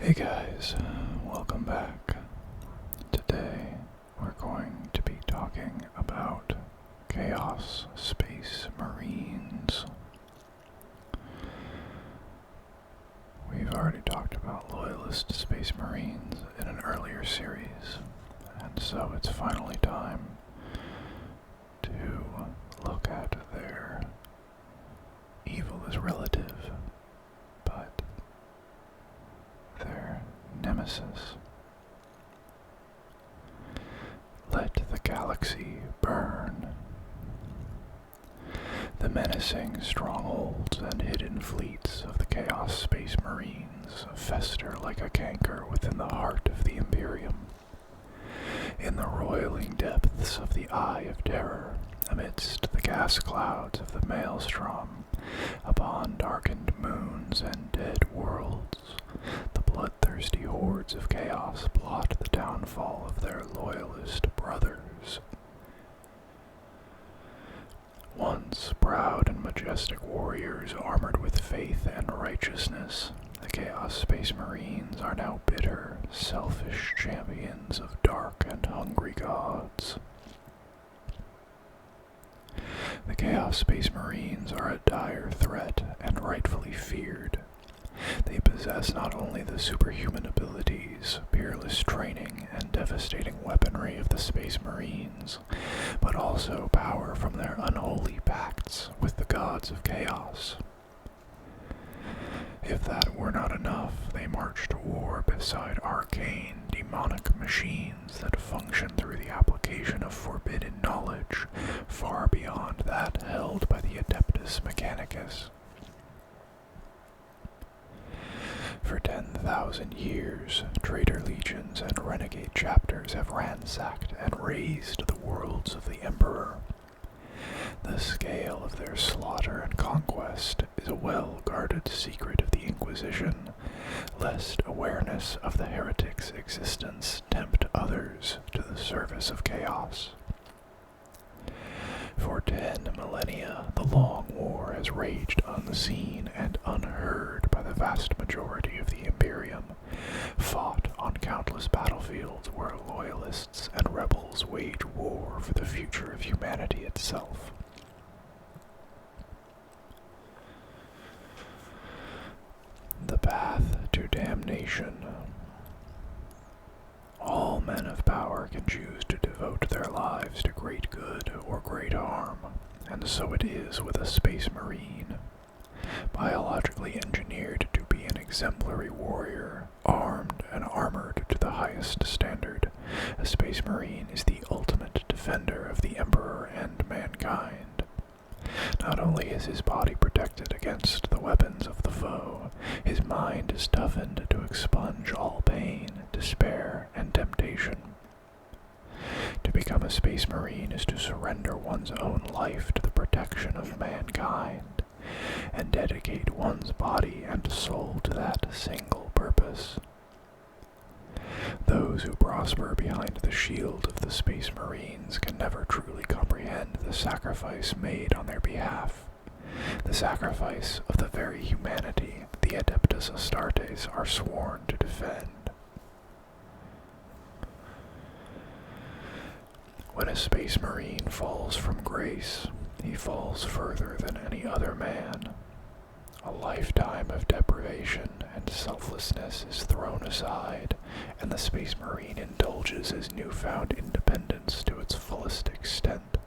Hey guys, welcome back. Today we're going to be talking about Chaos Space Marines. We've already talked about Loyalist Space Marines in an earlier series, and so it's finally time to look at their evil is relative, but their nemesis. Let the galaxy burn. The menacing strongholds and hidden fleets of the Chaos Space Marines fester like a canker within the heart of the Imperium. In the roiling depths of the Eye of Terror, amidst the gas clouds of the Maelstrom, upon darkened moons and dead worlds, the bloodthirsty hordes of chaos plot the downfall of their loyalist brothers. Once proud and majestic warriors armored with faith and righteousness, the Chaos Space Marines are now bitter, selfish champions of dark and hungry gods. The Chaos Space Marines are a dire threat and rightfully feared. They possess not only the superhuman abilities, peerless training, and devastating weaponry of the Space Marines, but also power from their unholy pacts with the gods of chaos. If that were not enough, they march to war beside arcane, demonic machines that function through the application of forbidden knowledge, far beyond that held by the Adeptus Mechanicus. For 10,000 years, traitor legions and renegade chapters have ransacked and razed the worlds of the Emperor. The scale of their slaughter and conquest is a well-guarded secret of the Inquisition, lest awareness of the heretic's existence tempt others to the service of chaos. For 10 millennia, the Long War has raged unseen and unheard by the vast majority of the Imperium, fought on countless battlefields where loyalists and rebels wage war for the future of humanity itself. The path to damnation. All men of power can choose to devote their lives to great good or great harm, and so it is with a Space Marine. Biologically engineered to be an exemplary warrior, armed and armored to the highest standard, a Space Marine is the ultimate defender of the Emperor and mankind. Not only is his body protected against the weapons of the foe, his mind is toughened to expunge all pain, despair, and temptation. To become a Space Marine is to surrender one's own life to the protection of mankind, and dedicate one's body and soul to that single purpose. Those who prosper behind the shield of the Space Marines can never truly comprehend the sacrifice made on their behalf, the sacrifice of the very humanity the Adeptus Astartes are sworn to defend. When a Space Marine falls from grace, he falls further than any other man. A lifetime of deprivation and selflessness is thrown aside, and the Space Marine indulges his newfound independence to its fullest extent.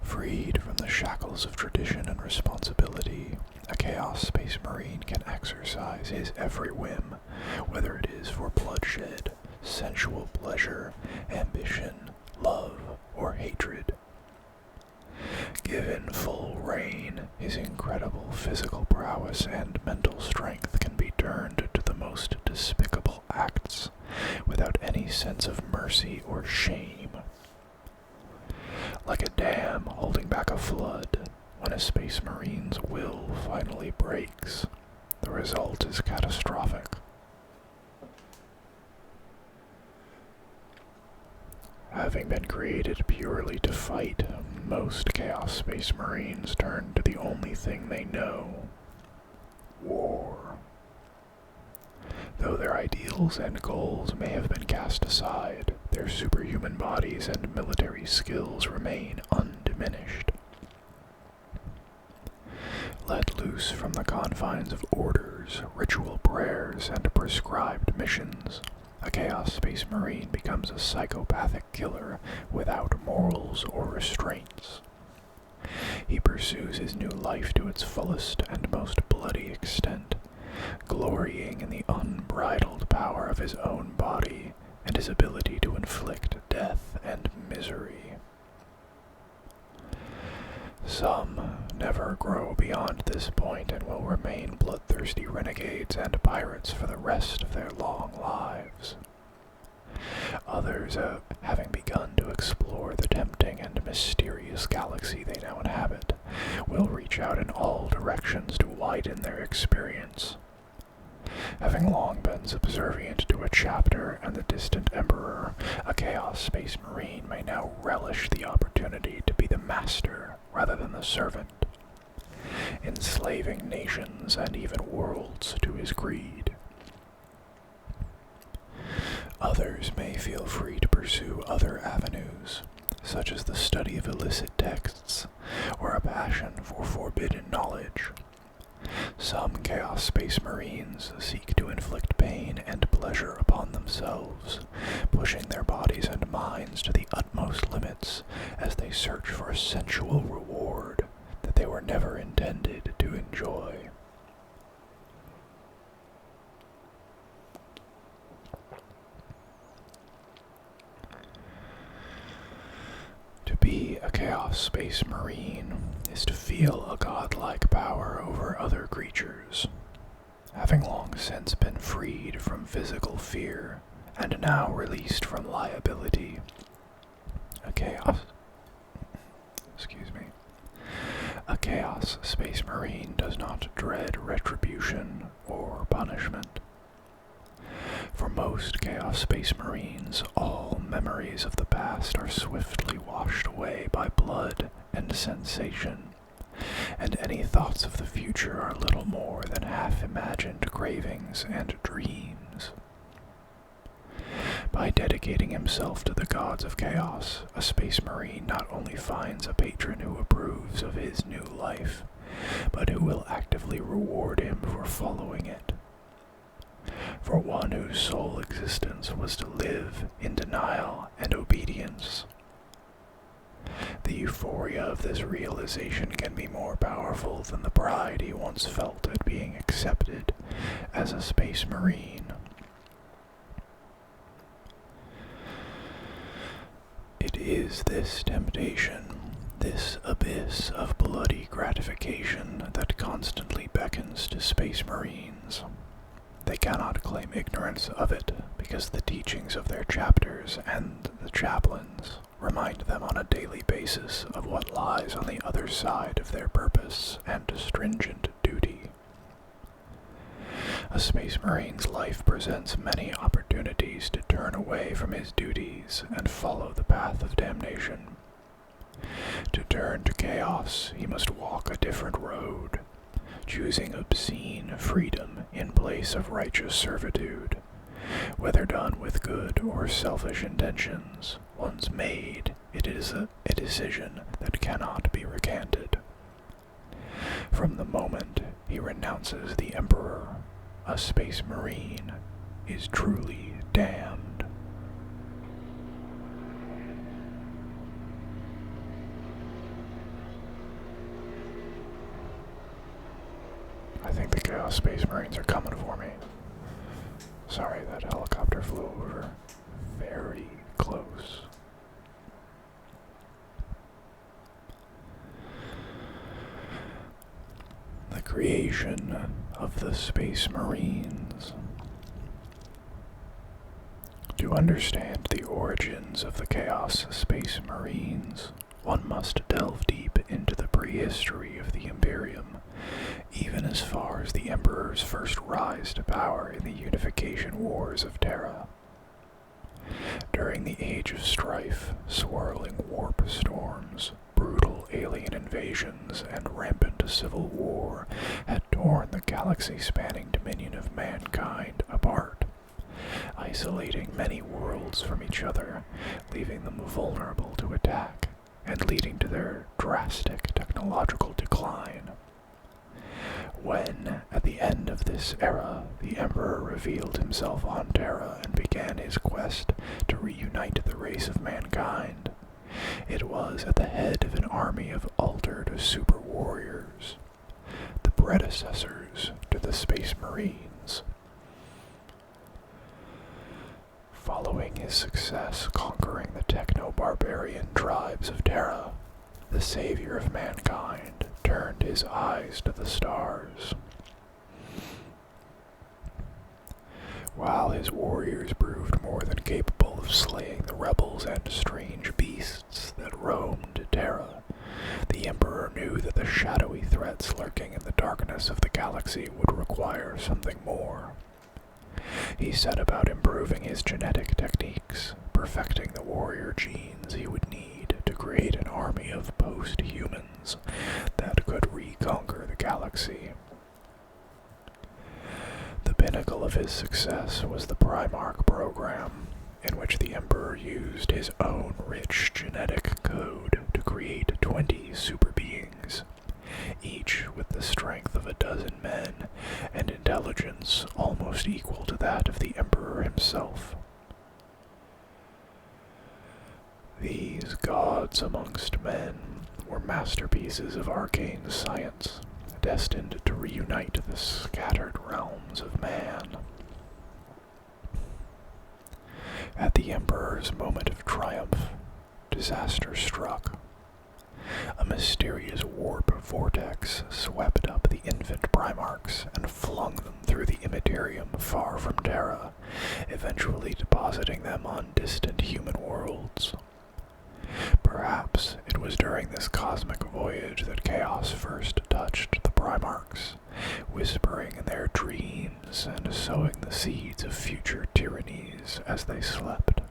Freed from the shackles of tradition and responsibility, a Chaos Space Marine can exercise his every whim, whether it is for bloodshed, sensual pleasure, ambition, love, or hatred. Given full rein, his incredible physical prowess and mental strength can be turned to the most despicable acts, without any sense of mercy or shame. Like a dam holding back a flood, when a Space Marine's will finally breaks, the result is catastrophic. Having been created purely to fight, most Chaos Space Marines turn to the only thing they know: war. Though their ideals and goals may have been cast aside, their superhuman bodies and military skills remain undiminished. Let loose from the confines of orders, ritual prayers, and prescribed missions, a Chaos Space Marine becomes a psychopathic killer without morals or restraints. He pursues his new life to its fullest and most bloody extent, glorying in the unbridled power of his own body and his ability to inflict death and misery. Some never grow beyond this point and will remain bloodthirsty renegades and pirates for the rest of their long lives. Others, having begun to explore the tempting and mysterious galaxy they now inhabit, will reach out in all directions to widen their experience. Having long been subservient to a chapter and the distant emperor, a Chaos Space Marine may now relish the opportunity to be the master rather than the servant, enslaving nations and even worlds to his greed. Others may feel free to pursue other avenues, such as the study of illicit texts or a passion for forbidden knowledge. Some Chaos Space Marines seek to inflict pain and pleasure upon themselves, pushing their bodies and minds to the utmost limits as they search for a sensual reward that they were never intended to enjoy. To be a Chaos Space Marine is to feel a godlike power over other creatures. Having long since been freed from physical fear and now released from liability, a Chaos Space Marine does not dread retribution or punishment. For most Chaos Space Marines, all memories of the past are swiftly washed away by blood and sensation, and any thoughts of the future are little more than half-imagined cravings and dreams. By dedicating himself to the gods of chaos, a Space Marine not only finds a patron who approves of his new life, but who will actively reward him for following it. For one whose sole existence was to live in denial and obedience. The euphoria of this realization can be more powerful than the pride he once felt at being accepted as a Space Marine. It is this temptation, this abyss of bloody gratification that constantly beckons to Space Marines. They cannot claim ignorance of it because the teachings of their chapters and the chaplains remind them on a daily basis of what lies on the other side of their purpose and stringent duty. A Space Marine's life presents many opportunities to turn away from his duties and follow the path of damnation. To turn to chaos, he must walk a different road, choosing obscene freedom in place of righteous servitude. Whether done with good or selfish intentions, once made, it is a decision that cannot be recanted. From the moment he renounces the Emperor, a Space Marine is truly damned. I think the Chaos Space Marines are coming for me. Sorry, that helicopter flew over very close. The creation of the Space Marines. To understand the origins of the Chaos Space Marines, one must delve deep into the prehistory of the Imperium, even as far as the Emperor's first rise to power in the Unification Wars of Terra. During the Age of Strife, swirling warp storms, brutal alien invasions, and rampant civil war had torn the galaxy-spanning dominion of mankind apart. isolating many worlds from each other, leaving them vulnerable to attack, and leading to their drastic technological decline. When, at the end of this era, the Emperor revealed himself on Terra and began his quest to reunite the race of mankind, it was at the head of an army of altered super warriors, the predecessors to the Space Marines. Following his success conquering the techno-barbarian tribes of Terra, the savior of mankind turned his eyes to the stars. While his warriors proved more than capable of slaying the rebels and strange beasts that roamed Terra, the Emperor knew that the shadowy threats lurking in the darkness of the galaxy would require something more. He set about improving his genetic techniques, perfecting the warrior genes he would need to create an army of post-humans that could reconquer the galaxy. The pinnacle of his success was the Primark program, in which the Emperor used his own rich genetic code to create 20 super beings, each with the strength of 12 men and intelligence almost equal to that of the Emperor himself. These gods amongst men were masterpieces of arcane science, destined to reunite the scattered realms of man. At the Emperor's moment of triumph, disaster struck. A mysterious warp vortex swept up the infant Primarks and flung them through the immaterium far from Terra, eventually depositing them on distant human worlds. Perhaps it was during this cosmic voyage that chaos first touched the Primarks, whispering in their dreams and sowing the seeds of future tyrannies as they slept.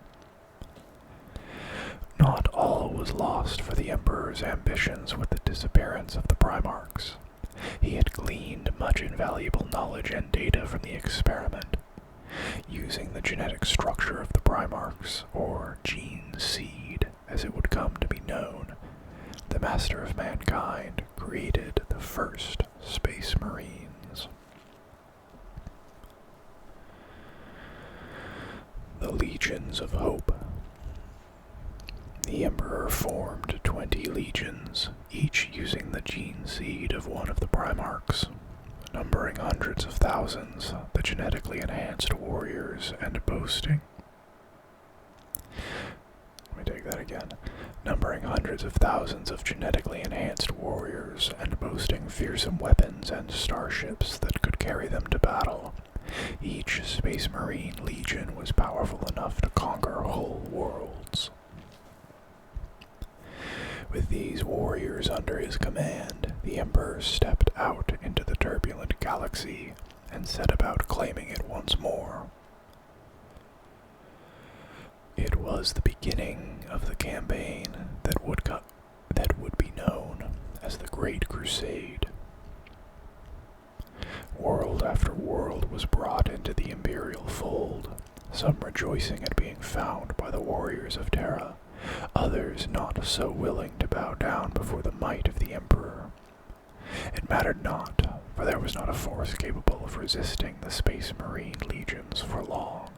Not all was lost for the Emperor's ambitions with the disappearance of the Primarks. He had gleaned much invaluable knowledge and data from the experiment. Using the genetic structure of the Primarks, or gene seed, as it would come to be known, the Master of Mankind created the first Space Marines. The Legions of Hope. The Emperor formed 20 legions, each using the gene seed of one of the Primarks, numbering hundreds of thousands, the genetically enhanced warriors, and boasting. Let me take that again. Numbering hundreds of thousands of genetically enhanced warriors, and boasting fearsome weapons and starships that could carry them to battle. Each Space Marine legion was powerful enough to conquer whole worlds. With these warriors under his command, the Emperor stepped out into the turbulent galaxy and set about claiming it once more. It was the beginning of the campaign that would be known as the Great Crusade. World after world was brought into the Imperial fold, some rejoicing at being found by the warriors of Terra, others not so willing to bow down before the might of the Emperor. It mattered not, for there was not a force capable of resisting the Space Marine legions for long.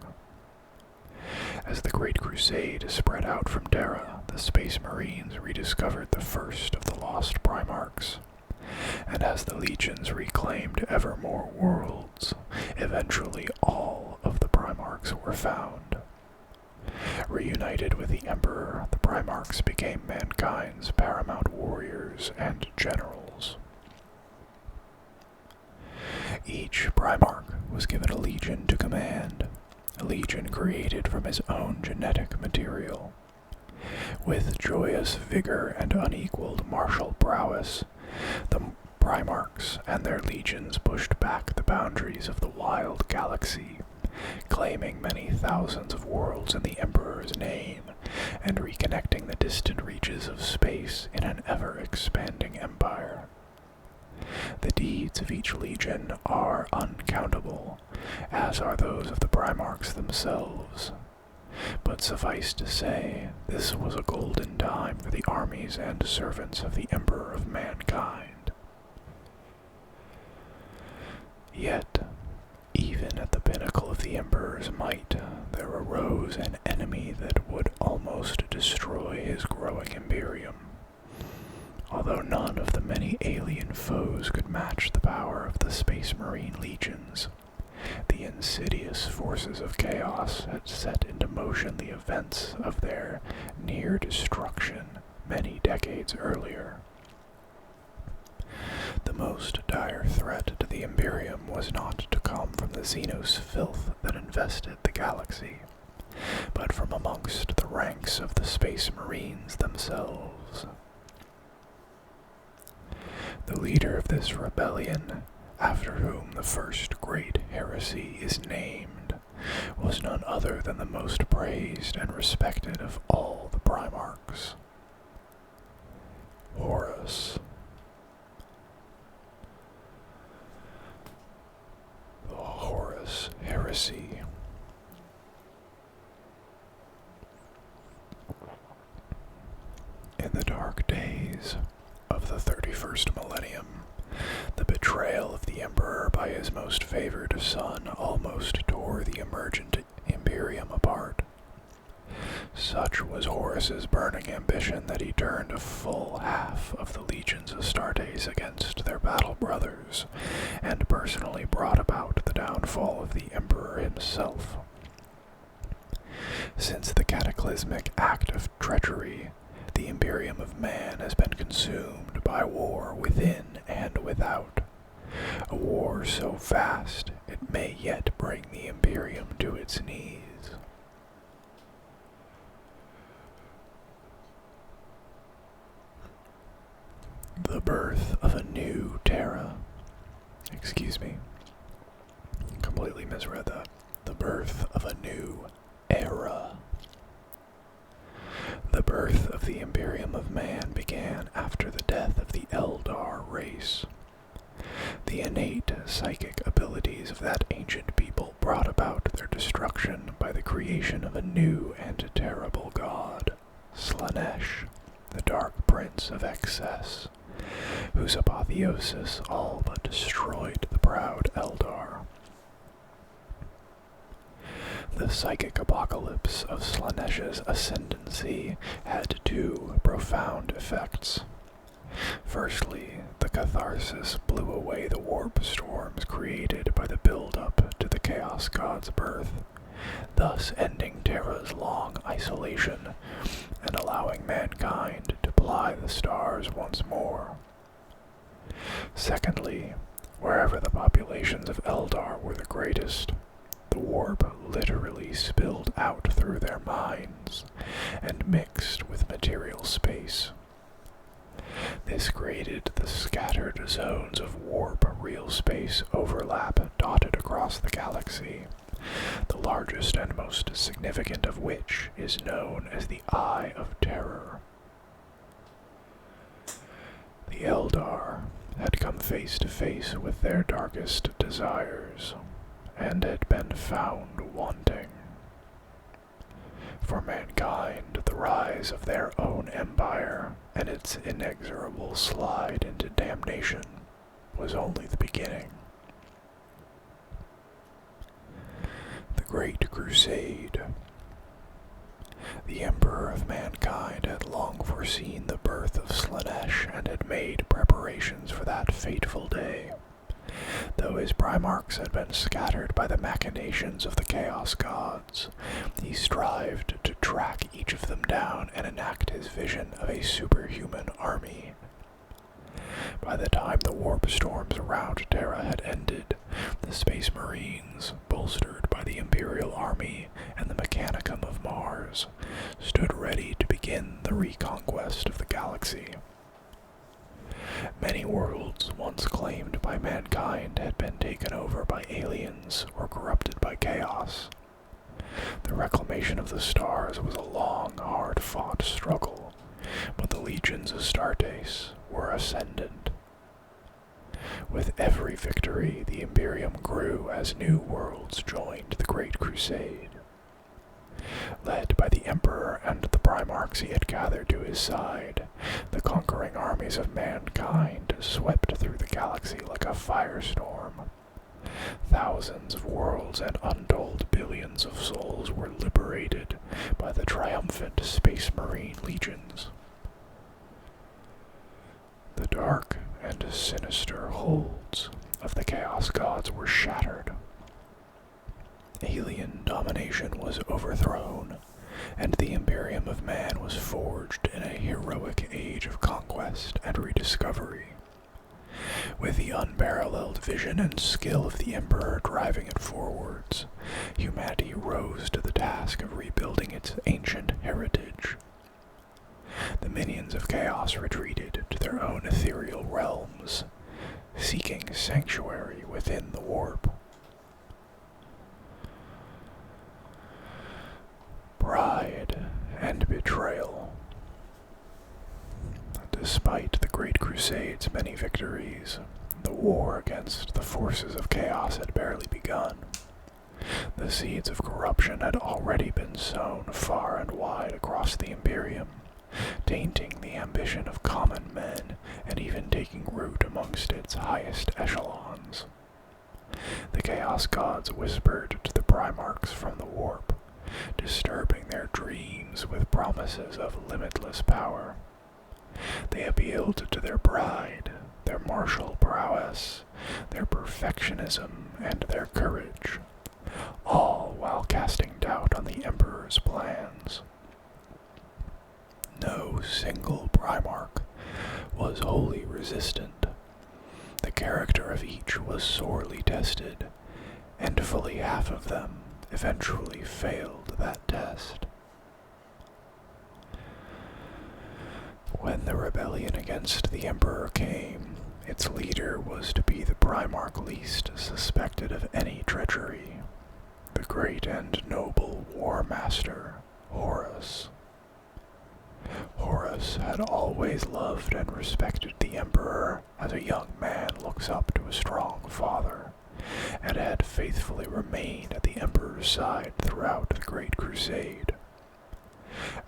As the Great Crusade spread out from Terra, the Space Marines rediscovered the first of the lost Primarks, and as the legions reclaimed ever more worlds, eventually all of the Primarks were found. Reunited with the Emperor, the Primarks became mankind's paramount warriors and generals. Each Primarch was given a legion to command, a legion created from his own genetic material. With joyous vigor and unequaled martial prowess, the Primarchs and their legions pushed back the boundaries of the wild galaxy, claiming many thousands of worlds in the Emperor's name, and reconnecting the distant reaches of space in an ever-expanding empire. The deeds of each legion are uncountable, as are those of the primarks themselves. But suffice to say, this was a golden time for the armies and servants of the Emperor of Mankind. Yet, even at the pinnacle of the Emperor's might, there arose an enemy that would almost destroy his growing imperium. Although none of the many alien foes could match the power of the Space Marine legions, the insidious forces of chaos had set into motion the events of their near destruction many decades earlier. The most dire threat to the Imperium was not to come from the Xenos filth that infested the galaxy, but from amongst the ranks of the Space Marines themselves. The leader of this rebellion, after whom the first great heresy is named, was none other than the most praised and respected of all the primarks, Horus. The Horus heresy. In the dark days of the 31st millennium, the betrayal of the Emperor by his most favored son almost tore the emergent Imperium apart. Such was Horus's burning ambition that he turned a full half of the legions of Astartes against their battle brothers, and personally brought about the downfall of the Emperor himself. Since the cataclysmic act of treachery, the Imperium of Man has been consumed by war within and without. A war so vast it may yet bring the Imperium to its knees. The birth of a new Terra. Completely misread that. The birth of a new era. The birth of the Imperium of Man began after the death of the Eldar race. The innate psychic abilities of that ancient people brought about their destruction by the creation of a new and terrible god, Slaanesh, the Dark Prince of Excess, whose apotheosis all but destroyed the proud Eldar. The psychic apocalypse of Slaanesh's ascendancy had two profound effects. Firstly, the catharsis blew away the warp storms created by the build-up to the Chaos God's birth, thus ending Terra's long isolation and allowing mankind to ply the stars once more. Secondly, wherever the populations of Eldar were the greatest, the warp literally spilled out through their minds and mixed with material space. This created the scattered zones of warp real space overlap dotted across the galaxy, the largest and most significant of which is known as the Eye of Terror. The Eldar had come face to face with their darkest desires, and had been found wanting. For mankind, the rise of their own empire and its inexorable slide into damnation was only the beginning. The Great Crusade. The Emperor of Mankind had long foreseen the birth of Slaanesh and had made preparations for that fateful day. Though his primarks had been scattered by the machinations of the Chaos Gods, he strived to track each of them down and enact his vision of a superhuman army. By the time the warp storms around Terra had ended, the Space Marines, bolstered by the Imperial Army and the Mechanicum of Mars, stood ready to begin the reconquest of the galaxy. Many worlds once claimed by mankind had been taken over by aliens or corrupted by chaos. The reclamation of the stars was a long, hard-fought struggle, but the legions of Astartes were ascendant. With every victory, the Imperium grew as new worlds joined the Great Crusade. Led by the Emperor and the primarks he had gathered to his side, the conquering armies of mankind swept through the galaxy like a firestorm. Thousands of worlds and untold billions of souls were liberated by the triumphant Space Marine legions. The dark and sinister holds of the Chaos Gods were shattered. Alien domination was overthrown, and the Imperium of Man was forged in a heroic age of conquest and rediscovery. With the unparalleled vision and skill of the Emperor driving it forwards, humanity rose to the task of rebuilding its ancient heritage. The minions of chaos retreated to their own ethereal realms, seeking sanctuary within the warp. Pride and betrayal. Despite the Great Crusade's many victories, the war against the forces of chaos had barely begun. The seeds of corruption had already been sown far and wide across the Imperium, tainting the ambition of common men and even taking root amongst its highest echelons. The Chaos Gods whispered to the primarks from the warp, disturbing their dreams with promises of limitless power. They appealed to their pride, their martial prowess, their perfectionism, and their courage, all while casting doubt on the Emperor's plans. No single primarch was wholly resistant. The character of each was sorely tested, and fully half of them eventually failed that test. When the rebellion against the Emperor came, its leader was to be the primarch least suspected of any treachery, the great and noble war master, Horus. Horus had always loved and respected the Emperor as a young man looks up to a strong father, and had faithfully remained at the Emperor's side throughout the Great Crusade.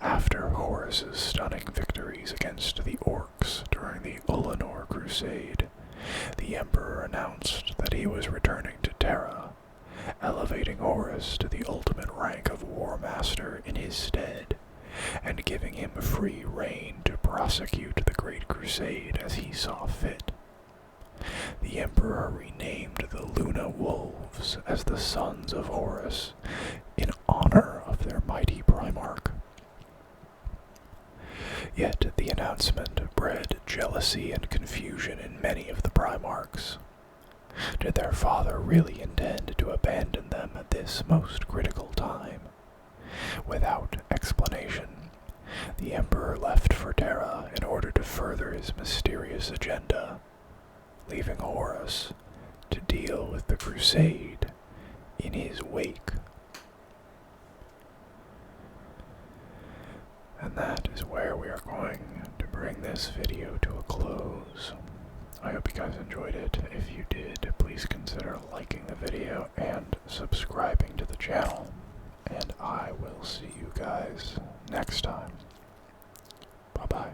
After Horus's stunning victories against the Orcs during the Ulanor Crusade, the Emperor announced that he was returning to Terra, elevating Horus to the ultimate rank of War Master in his stead, and giving him free rein to prosecute the Great Crusade as he saw fit. The Emperor renamed the Luna Wolves as the Sons of Horus in honor of their mighty primarch. Yet the announcement bred jealousy and confusion in many of the primarchs. Did their father really intend to abandon them at this most critical time? Without explanation, the Emperor left for Terra in order to further his mysterious agenda, leaving Horus to deal with the Crusade in his wake. And that is where we are going to bring this video to a close. I hope you guys enjoyed it. If you did, please consider liking the video and subscribing to the channel. And I will see you guys next time. Bye-bye.